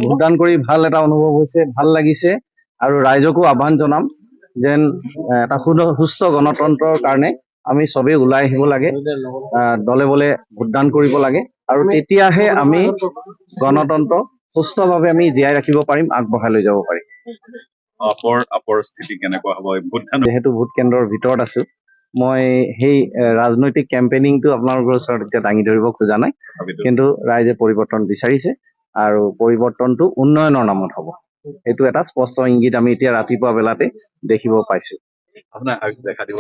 ভোটদান কৰি ভাল এটা অনুভৱ হৈছে, ভাল লাগিছে। আৰু ৰাইজকো আহ্বান জনাম যেন এটা সুস্থ গণতন্ত্ৰৰ কাৰণে আমি চবেই ওলাই আহিব লাগে, দলে বলে ভোটদান কৰিব লাগে, আৰু তেতিয়াহে আমি গণতন্ত্ৰ সুস্থভাৱে আমি জীয়াই ৰাখিব পাৰিম, আগবঢ়াই লৈ যাব পাৰিম। আপৰ স্থিতি কেনেকুৱা হ'ব ভোটদান? যিহেতু ভোট কেন্দ্ৰৰ ভিতৰত আছো, মই সেই ৰাজনৈতিক কেম্পেইনিংটো আপোনালোকৰ ওচৰত এতিয়া দাঙি ধৰিব খোজা নাই, কিন্তু ৰাইজে পৰিৱৰ্তন বিচাৰিছে আৰু পৰিৱৰ্তনটো উন্নয়নৰ নামত হ'ব। এইটো এটা স্পষ্ট ইংগিত আমি এতিয়া ৰাতিপুৱা বেলাতে দেখিব পাইছো। আপোনাৰ দেখা দিব